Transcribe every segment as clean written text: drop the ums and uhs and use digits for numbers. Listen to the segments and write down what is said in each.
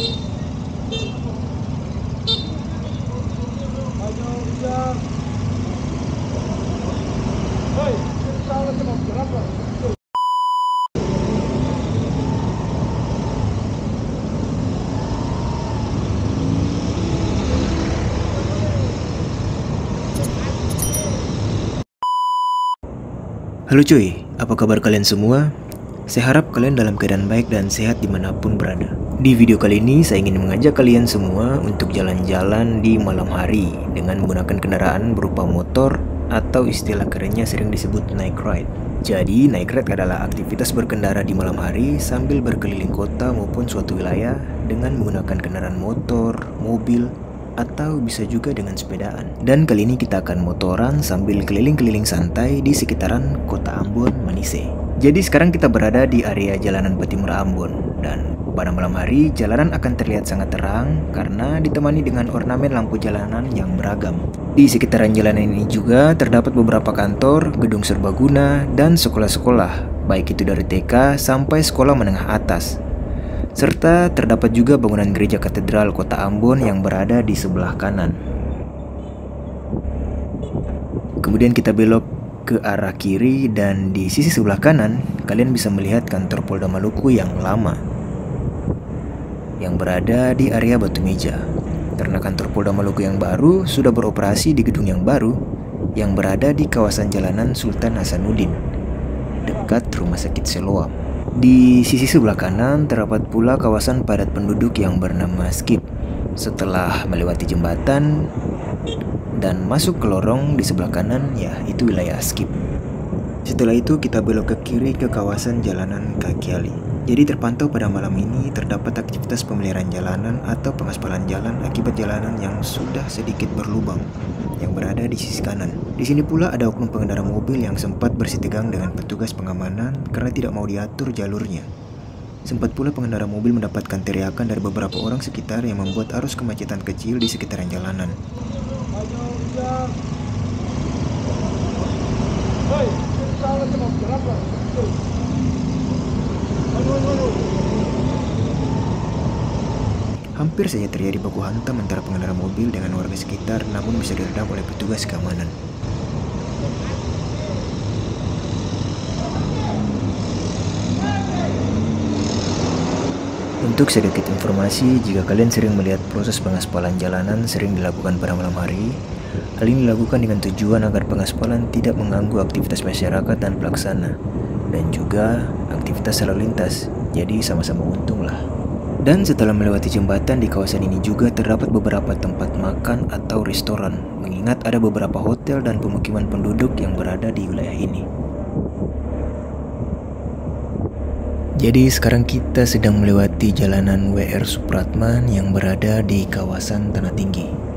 Halo cuy, apa kabar kalian semua? Saya harap kalian dalam keadaan baik dan sehat dimanapun berada. Di video kali ini saya ingin mengajak kalian semua untuk jalan-jalan di malam hari dengan menggunakan kendaraan berupa motor atau istilah kerennya sering disebut night ride. Jadi night ride adalah aktivitas berkendara di malam hari sambil berkeliling kota maupun suatu wilayah dengan menggunakan kendaraan motor, mobil, atau bisa juga dengan sepedaan. Dan kali ini kita akan motoran sambil keliling-keliling santai di sekitaran kota Ambon, Manise. Jadi sekarang kita berada di area jalanan Patimura Ambon. Dan pada malam hari jalanan akan terlihat sangat terang karena ditemani dengan ornamen lampu jalanan yang beragam. Di sekitaran jalanan ini juga terdapat beberapa kantor, gedung serbaguna, dan sekolah-sekolah, baik itu dari TK sampai sekolah menengah atas. Serta terdapat juga bangunan gereja katedral kota Ambon yang berada di sebelah kanan. Kemudian kita belok ke arah kiri dan di sisi sebelah kanan kalian bisa melihat kantor Polda Maluku yang lama yang berada di area Batu Meja. Karena kantor Polda Maluku yang baru sudah beroperasi di gedung yang baru yang berada di kawasan Jalanan Sultan Hasanuddin dekat Rumah Sakit Siloam. Di sisi sebelah kanan terdapat pula kawasan padat penduduk yang bernama Skip. Setelah melewati jembatan dan masuk ke lorong di sebelah kanan, ya itu wilayah Skip. Setelah itu kita belok ke kiri ke kawasan Jalanan Kakiali. Jadi terpantau pada malam ini terdapat aktivitas pemeliharaan jalanan atau pengaspalan jalan akibat jalanan yang sudah sedikit berlubang yang berada di sisi kanan. Di sini pula ada oknum pengendara mobil yang sempat bersitegang dengan petugas pengamanan karena tidak mau diatur jalurnya. Sempat pula pengendara mobil mendapatkan teriakan dari beberapa orang sekitar yang membuat arus kemacetan kecil di sekitaran jalanan. Hampir saja terjadi baku hantam antara pengendara mobil dengan warga sekitar, namun bisa diredam oleh petugas keamanan. Untuk sedikit informasi, jika kalian sering melihat proses pengaspalan jalanan sering dilakukan pada malam hari, hal ini dilakukan dengan tujuan agar pengaspalan tidak mengganggu aktivitas masyarakat dan pelaksana, dan juga aktivitas lalu lintas, jadi sama-sama untung lah. Dan setelah melewati jembatan di kawasan ini juga terdapat beberapa tempat makan atau restoran, mengingat ada beberapa hotel dan pemukiman penduduk yang berada di wilayah ini. Jadi sekarang kita sedang melewati jalanan WR Supratman yang berada di kawasan Tanah Tinggi.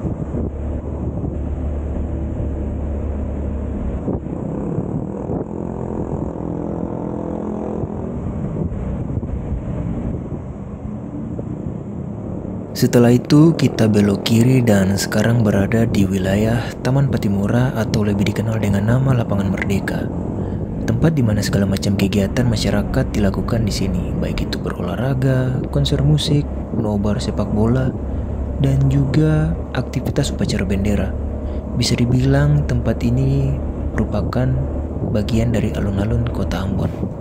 Setelah itu kita belok kiri dan sekarang berada di wilayah Taman Patimura atau lebih dikenal dengan nama Lapangan Merdeka. Tempat di mana segala macam kegiatan masyarakat dilakukan di sini, baik itu berolahraga, konser musik, nobar sepak bola, dan juga aktivitas upacara bendera. Bisa dibilang tempat ini merupakan bagian dari alun-alun Kota Ambon.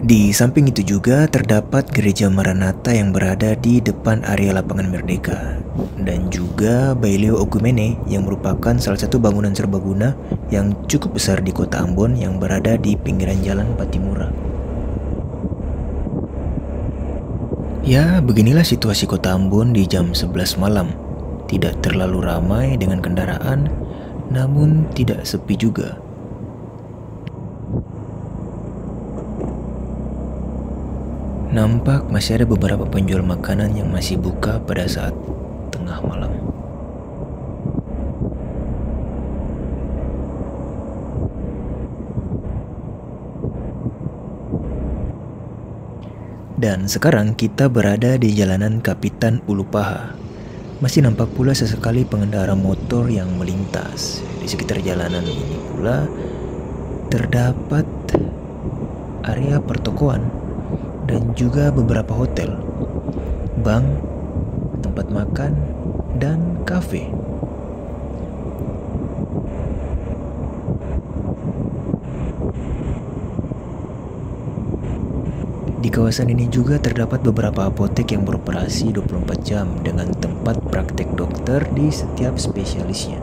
Di samping itu juga terdapat Gereja Maranatha yang berada di depan area Lapangan Merdeka, dan juga Baileo Ogumene yang merupakan salah satu bangunan serbaguna yang cukup besar di Kota Ambon yang berada di pinggiran jalan Patimura. Ya, beginilah situasi Kota Ambon di jam 11 malam. Tidak terlalu ramai dengan kendaraan, namun tidak sepi juga. Nampak masih ada beberapa penjual makanan yang masih buka pada saat tengah malam. Dan sekarang kita berada di jalanan Kapitan Ulupaha. Masih nampak pula sesekali pengendara motor yang melintas. Di sekitar jalanan ini pula terdapat area pertokoan dan juga beberapa hotel. bank, tempat makan, dan kafe. Di kawasan ini juga terdapat beberapa apotek yang beroperasi 24 jam dengan tempat praktek dokter di setiap spesialisnya.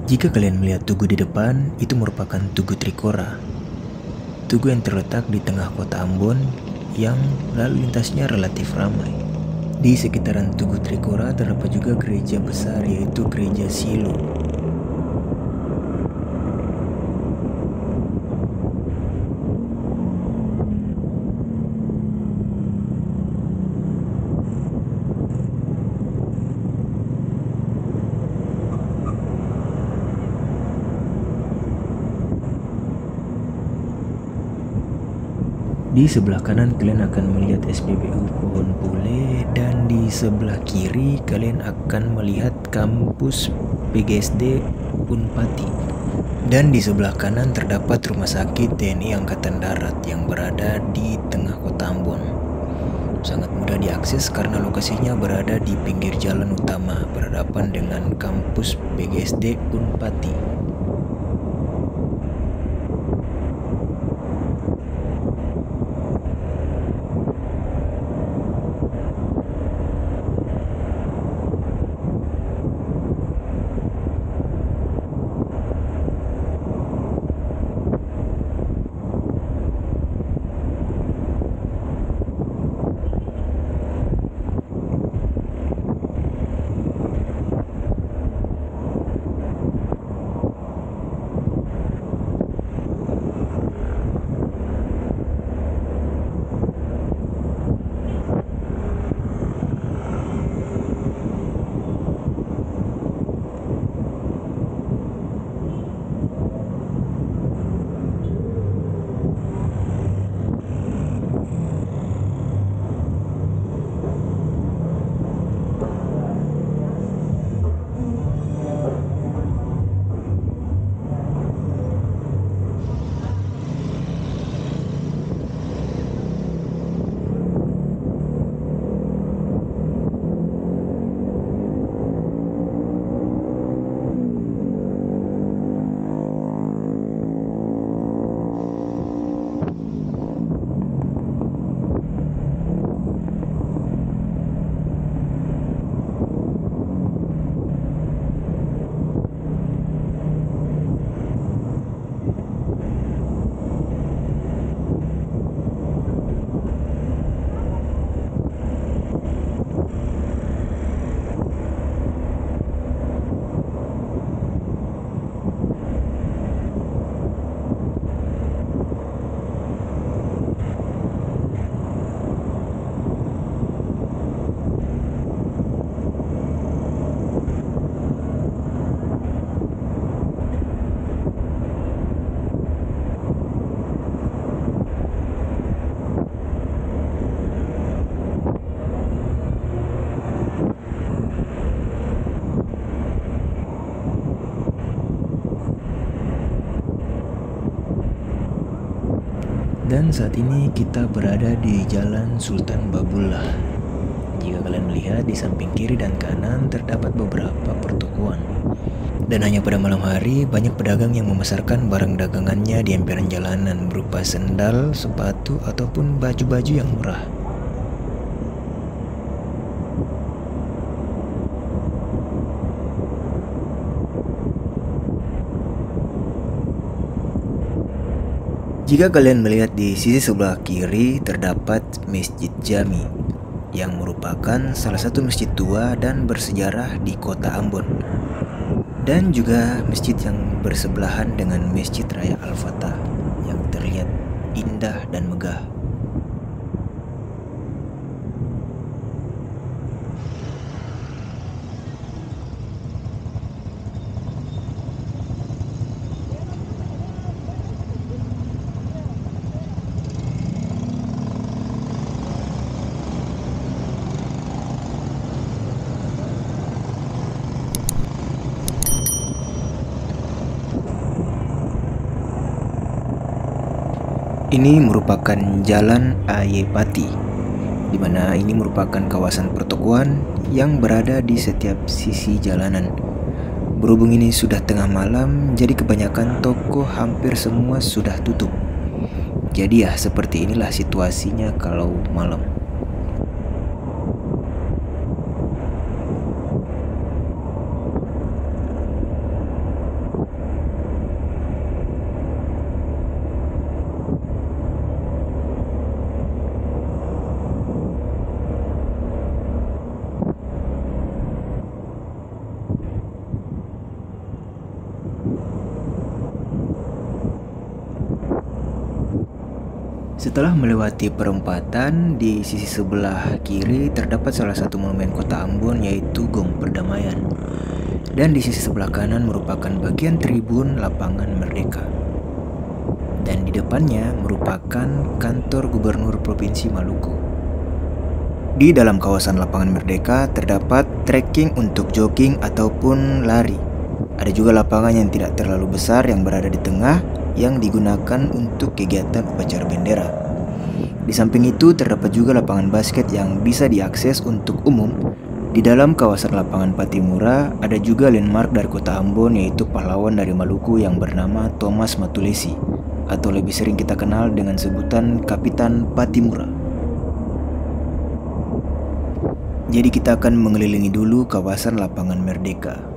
Jika kalian melihat tugu di depan, itu merupakan Tugu Trikora. Tugu yang terletak di tengah kota Ambon yang lalu lintasnya relatif ramai. Di sekitaran Tugu Trikora terdapat juga gereja besar yaitu Gereja Silo. Di sebelah kanan kalian akan melihat SPBU Pohon Pule dan di sebelah kiri kalian akan melihat kampus PGSD Unpati. Dan di sebelah kanan terdapat rumah sakit TNI Angkatan Darat yang berada di tengah kota Ambon. Sangat mudah diakses karena lokasinya berada di pinggir jalan utama berhadapan dengan kampus PGSD Unpati. Dan saat ini kita berada di Jalan Sultan Babullah. Jika kalian melihat di samping kiri dan kanan terdapat beberapa pertokoan. Dan hanya pada malam hari banyak pedagang yang memasarkan barang dagangannya di emperan jalanan berupa sendal, sepatu, ataupun baju-baju yang murah. Jika kalian melihat di sisi sebelah kiri terdapat Masjid Jami yang merupakan salah satu masjid tua dan bersejarah di kota Ambon, dan juga masjid yang bersebelahan dengan Masjid Raya Al-Fatah yang terlihat indah dan megah. Ini merupakan Jalan Ayepati, di mana ini merupakan kawasan pertokoan yang berada di setiap sisi jalanan. Berhubung ini sudah tengah malam, jadi kebanyakan toko hampir semua sudah tutup. Jadi ya seperti inilah situasinya kalau malam. Setelah melewati perempatan, di sisi sebelah kiri terdapat salah satu monumen kota Ambon, yaitu Gong Perdamaian. Dan di sisi sebelah kanan merupakan bagian tribun Lapangan Merdeka. Dan di depannya merupakan kantor Gubernur Provinsi Maluku. Di dalam kawasan Lapangan Merdeka terdapat trekking untuk jogging ataupun lari. Ada juga lapangan yang tidak terlalu besar yang berada di tengah, yang digunakan untuk kegiatan upacara bendera. Di samping itu terdapat juga lapangan basket yang bisa diakses untuk umum. Di dalam kawasan lapangan Patimura ada juga landmark dari kota Ambon, yaitu pahlawan dari Maluku yang bernama Thomas Matulesi, atau lebih sering kita kenal dengan sebutan Kapitan Patimura. Jadi kita akan mengelilingi dulu kawasan Lapangan Merdeka.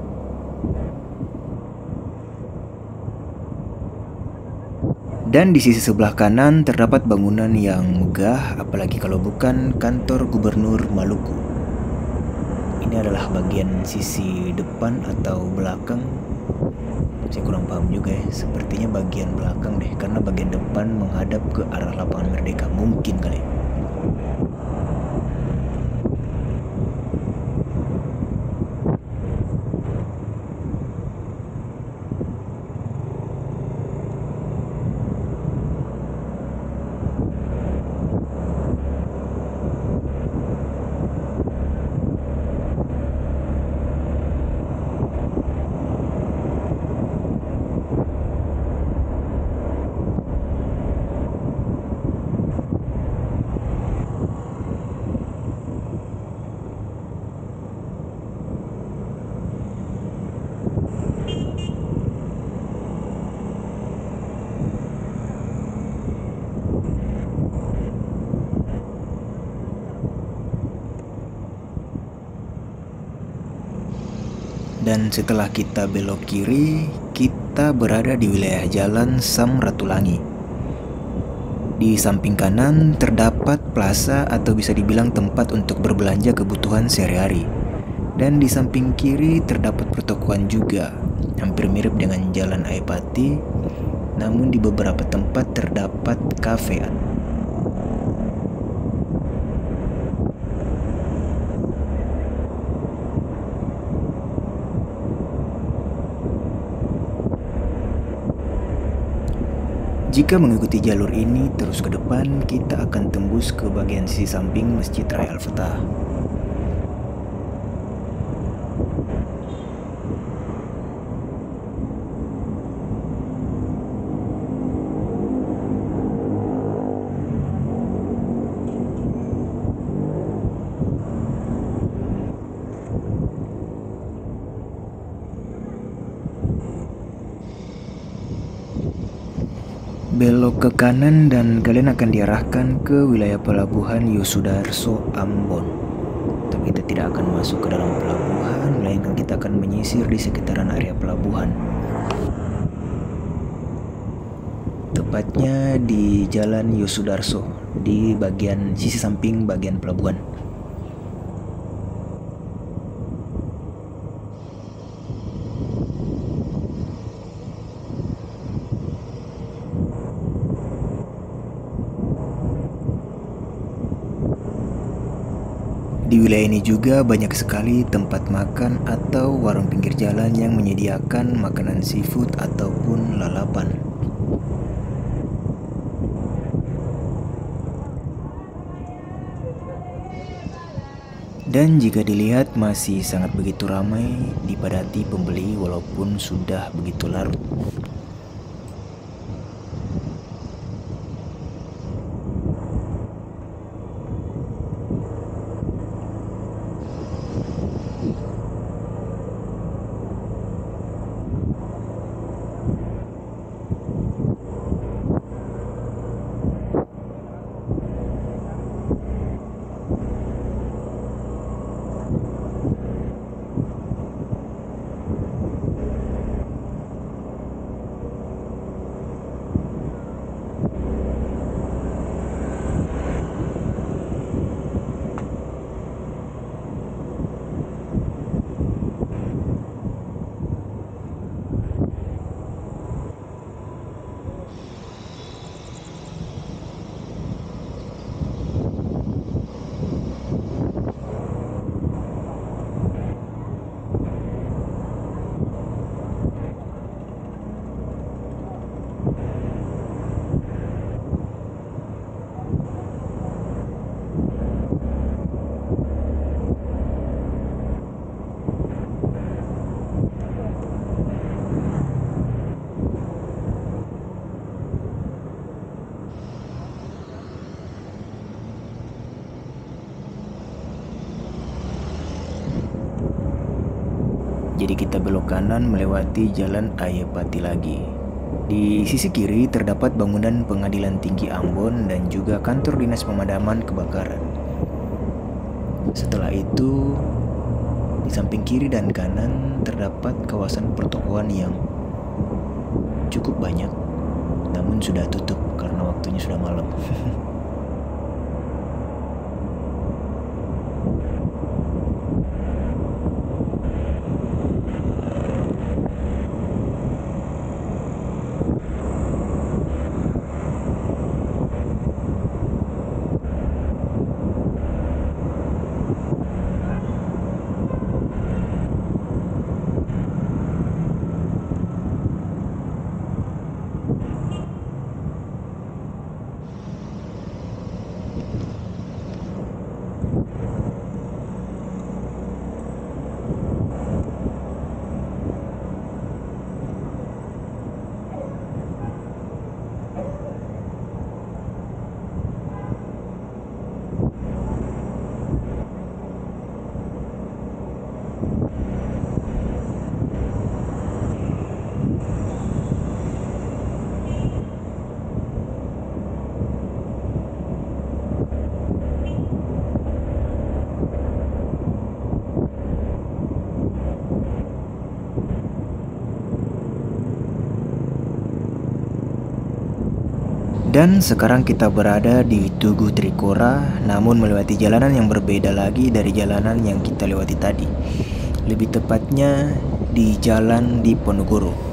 Dan di sisi sebelah kanan terdapat bangunan yang megah, apalagi kalau bukan kantor Gubernur Maluku. Ini adalah bagian sisi depan atau belakang. Saya kurang paham juga ya, sepertinya bagian belakang deh, karena bagian depan menghadap ke arah Lapangan Merdeka, mungkin kali. Dan setelah kita belok kiri, kita berada di wilayah Jalan Samratulangi. Di samping kanan terdapat plaza atau bisa dibilang tempat untuk berbelanja kebutuhan sehari-hari. Dan di samping kiri terdapat pertokoan juga, hampir mirip dengan Jalan Ayepati, namun di beberapa tempat terdapat kafe. Jika mengikuti jalur ini terus ke depan, kita akan tembus ke bagian sisi samping Masjid Raya Al-Fatah. Belok ke kanan dan kalian akan diarahkan ke wilayah pelabuhan Yosudarso Ambon. Tapi kita tidak akan masuk ke dalam pelabuhan, melainkan kita akan menyisir di sekitaran area pelabuhan. Tepatnya di Jalan Yosudarso, di bagian sisi samping bagian pelabuhan. Di wilayah ini juga banyak sekali tempat makan atau warung pinggir jalan yang menyediakan makanan seafood ataupun lalapan. Dan jika dilihat masih sangat begitu ramai, dipadati pembeli walaupun sudah begitu larut. Jadi kita belok kanan melewati Jalan Ayepati lagi. Di sisi kiri terdapat bangunan Pengadilan Tinggi Ambon dan juga kantor Dinas Pemadaman Kebakaran. Setelah itu, di samping kiri dan kanan terdapat kawasan pertokoan yang cukup banyak, namun sudah tutup karena waktunya sudah malam. Dan sekarang kita berada di Tugu Trikora, namun melewati jalanan yang berbeda lagi dari jalanan yang kita lewati tadi. Lebih tepatnya di Jalan Diponegoro.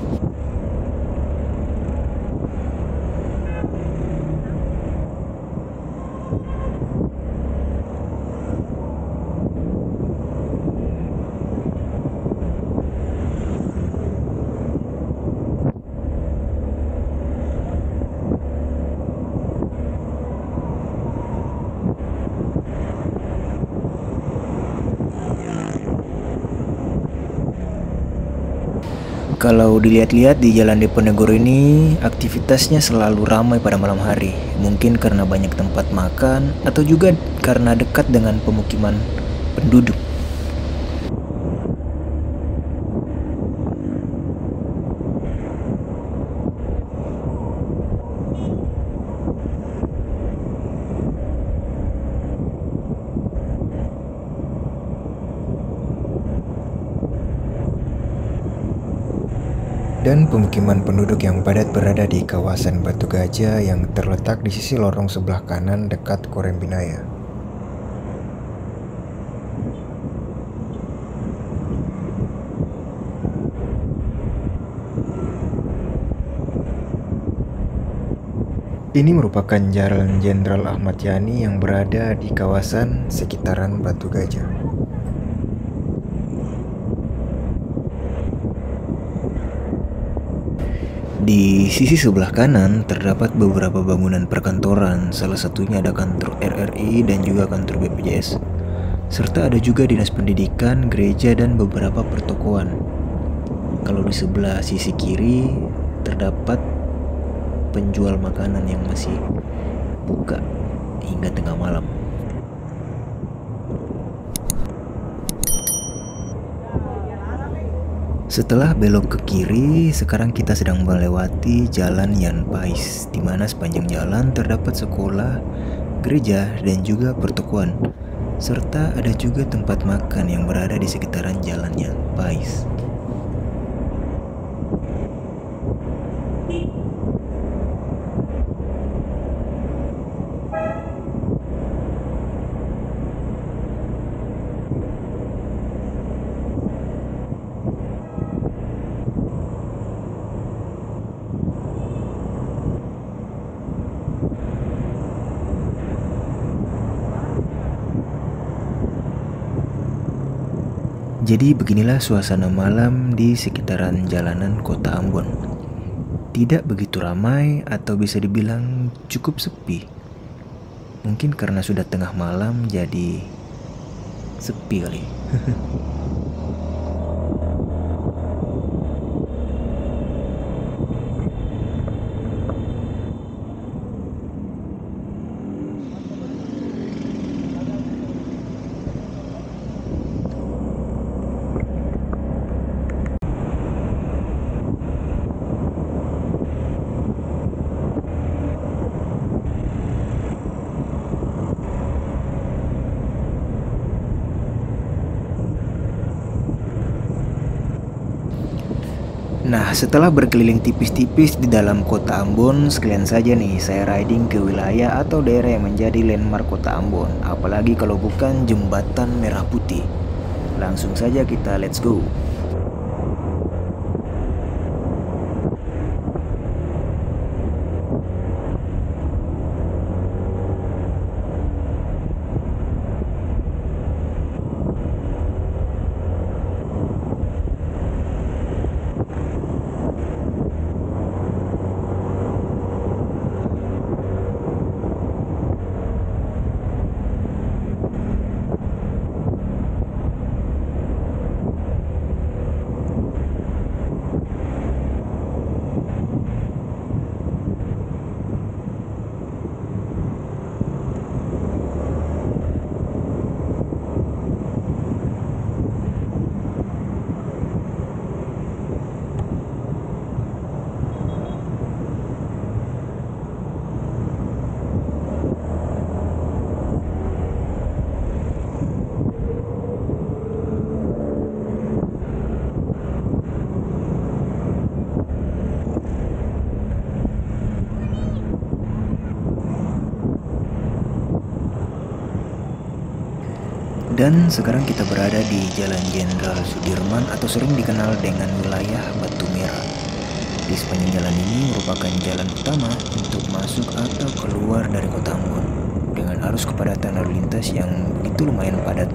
Kalau dilihat-lihat di Jalan Diponegoro ini, aktivitasnya selalu ramai pada malam hari. Mungkin karena banyak tempat makan atau juga karena dekat dengan pemukiman penduduk. Dan pemukiman penduduk yang padat berada di kawasan Batu Gajah yang terletak di sisi lorong sebelah kanan dekat Korem Binaya. Ini merupakan Jalan Jenderal Ahmad Yani yang berada di kawasan sekitaran Batu Gajah. Di sisi sebelah kanan terdapat beberapa bangunan perkantoran, salah satunya ada kantor RRI dan juga kantor BPJS. Serta ada juga dinas pendidikan, gereja, dan beberapa pertokoan. Kalau di sebelah sisi kiri terdapat penjual makanan yang masih buka hingga tengah malam. Setelah belok ke kiri, sekarang kita sedang melewati Jalan Yan Pais, di mana sepanjang jalan terdapat sekolah, gereja, dan juga pertokoan. Serta ada juga tempat makan yang berada di sekitaran Jalan Yan Pais. Jadi beginilah suasana malam di sekitaran jalanan kota Ambon. Tidak begitu ramai atau bisa dibilang cukup sepi. Mungkin karena sudah tengah malam jadi sepi kali. Nah, setelah berkeliling tipis-tipis di dalam kota Ambon, sekalian saja nih saya riding ke wilayah atau daerah yang menjadi landmark kota Ambon. Apalagi kalau bukan Jembatan Merah Putih. Langsung saja kita let's go. Dan sekarang kita berada di Jalan Jenderal Sudirman atau sering dikenal dengan wilayah Batu Merah. Di sepanjang jalan ini merupakan jalan utama untuk masuk atau keluar dari kota Ambon dengan arus kepadatan lalu lintas yang begitu lumayan padat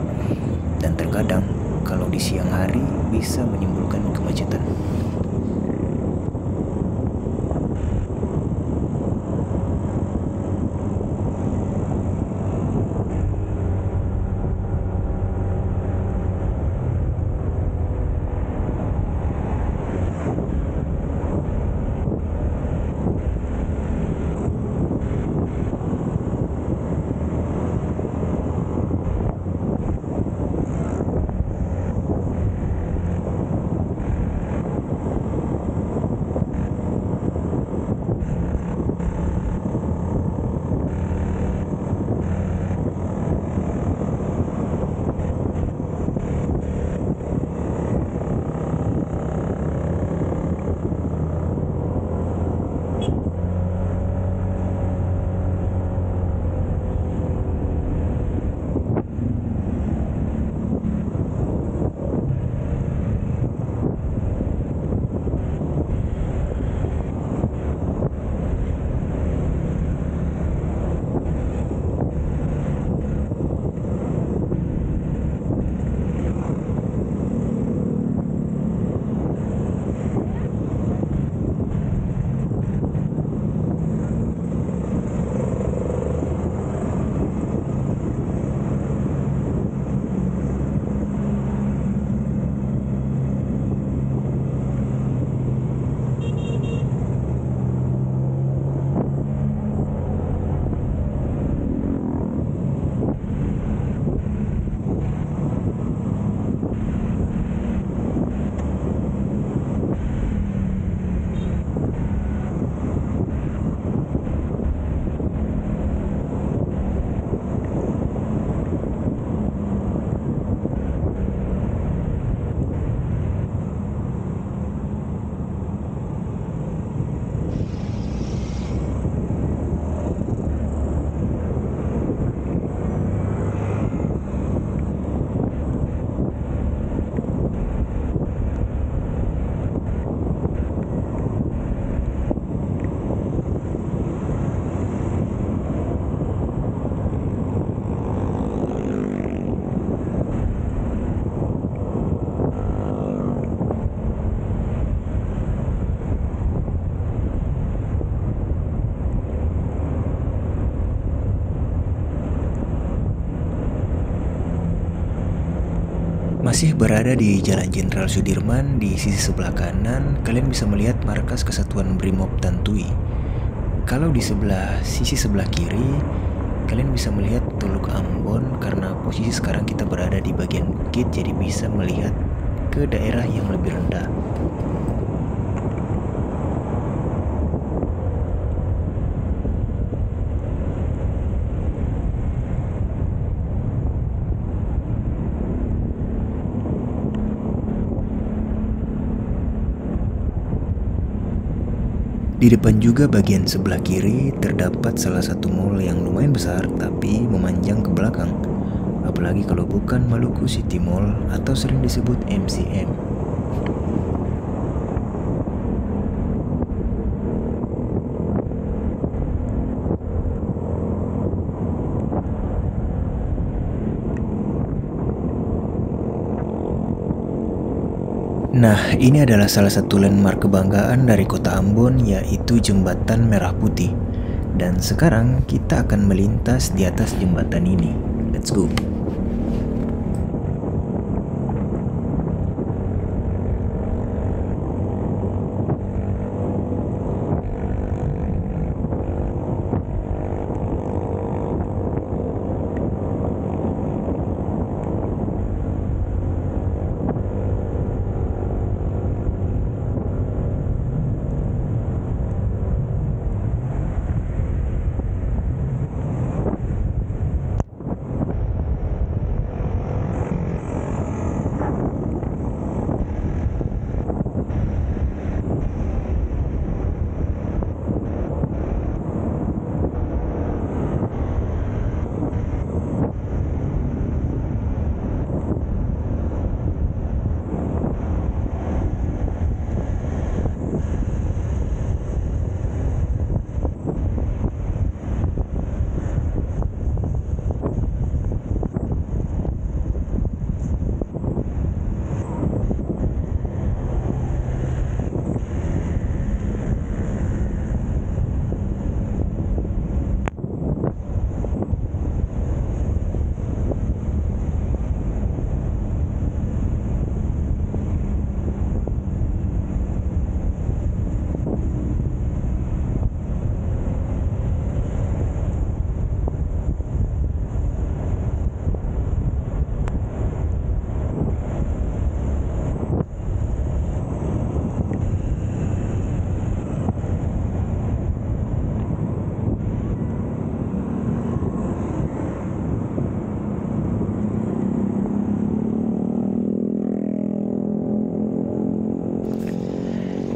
dan terkadang kalau di siang hari bisa menimbulkan kemacetan. Masih berada di Jalan Jenderal Sudirman, di sisi sebelah kanan kalian bisa melihat markas Kesatuan Brimob Tantui. Kalau di sisi sebelah kiri kalian bisa melihat Teluk Ambon karena posisi sekarang kita berada di bagian bukit jadi bisa melihat ke daerah yang lebih rendah. Di depan juga bagian sebelah kiri terdapat salah satu mall yang lumayan besar tapi memanjang ke belakang. Apalagi kalau bukan Maluku City Mall atau sering disebut MCM. Nah, ini adalah salah satu landmark kebanggaan dari kota Ambon, yaitu Jembatan Merah Putih. Dan sekarang kita akan melintas di atas jembatan ini. Let's go!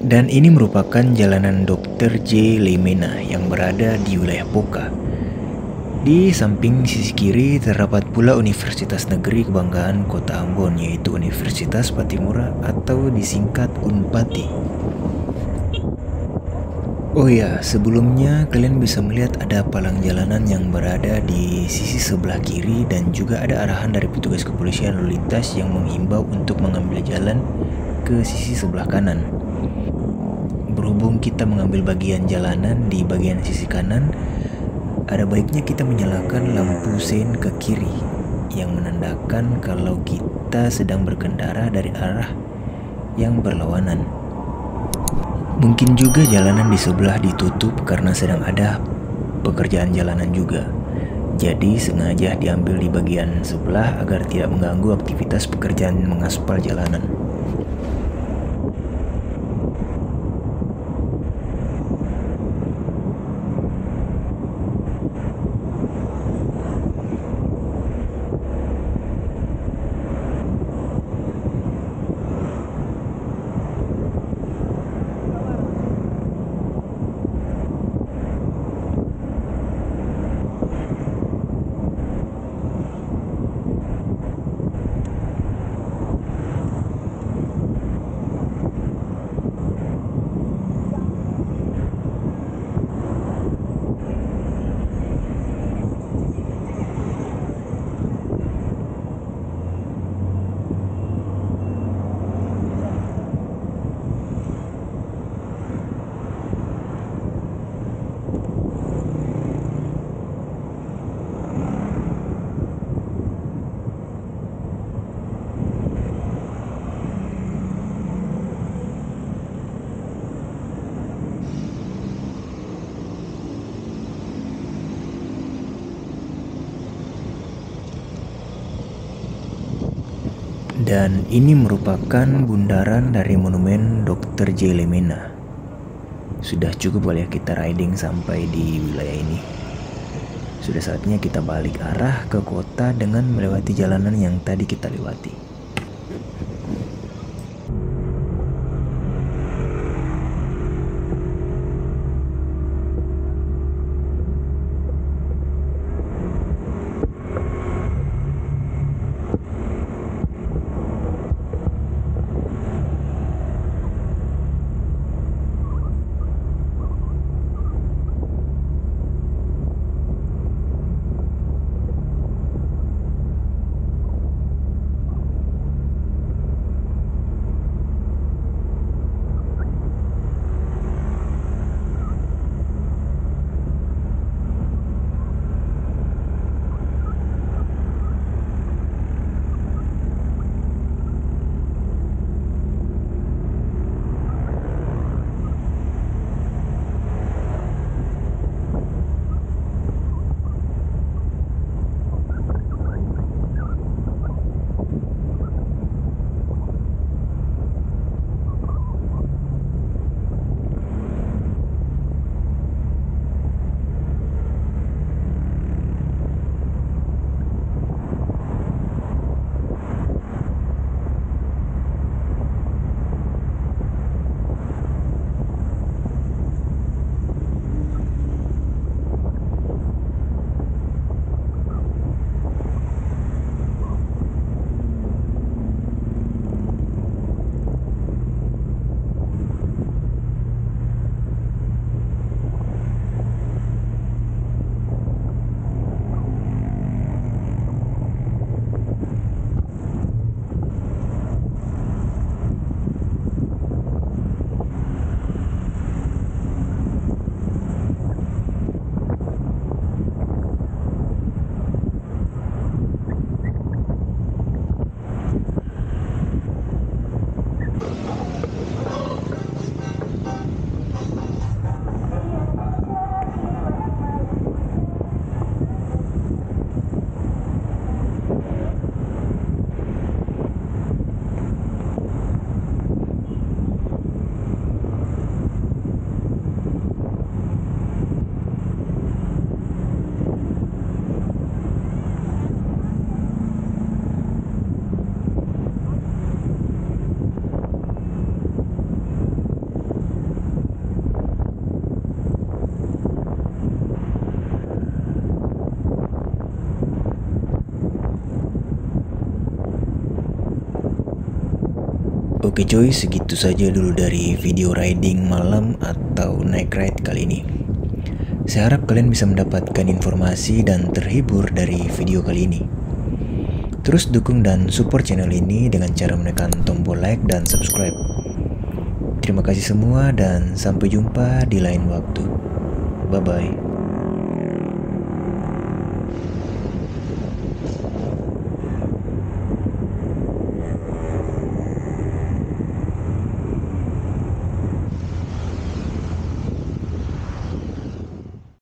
Dan ini merupakan jalanan Dr. J. Lemena yang berada di wilayah Poka. Di samping sisi kiri terdapat pula Universitas Negeri Kebanggaan Kota Ambon, yaitu Universitas Patimura atau disingkat Unpati. Oh ya, sebelumnya kalian bisa melihat ada palang jalanan yang berada di sisi sebelah kiri dan juga ada arahan dari petugas kepolisian lalu lintas yang menghimbau untuk mengambil jalan ke sisi sebelah kanan. Berhubung kita mengambil bagian jalanan di bagian sisi kanan, ada baiknya kita menyalakan lampu sein ke kiri yang menandakan kalau kita sedang berkendara dari arah yang berlawanan. Mungkin juga jalanan di sebelah ditutup karena sedang ada pekerjaan jalanan juga. Jadi sengaja diambil di bagian sebelah agar tidak mengganggu aktivitas pekerjaan mengaspal jalanan. Dan ini merupakan bundaran dari monumen Dr. J. Lemena. Sudah cukup boleh kita riding sampai di wilayah ini. Sudah saatnya kita balik arah ke kota dengan melewati jalanan yang tadi kita lewati. Oke coy, segitu saja dulu dari video riding malam atau night ride kali ini. Saya harap kalian bisa mendapatkan informasi dan terhibur dari video kali ini. Terus dukung dan support channel ini dengan cara menekan tombol like dan subscribe. Terima kasih semua dan sampai jumpa di lain waktu. Bye-bye.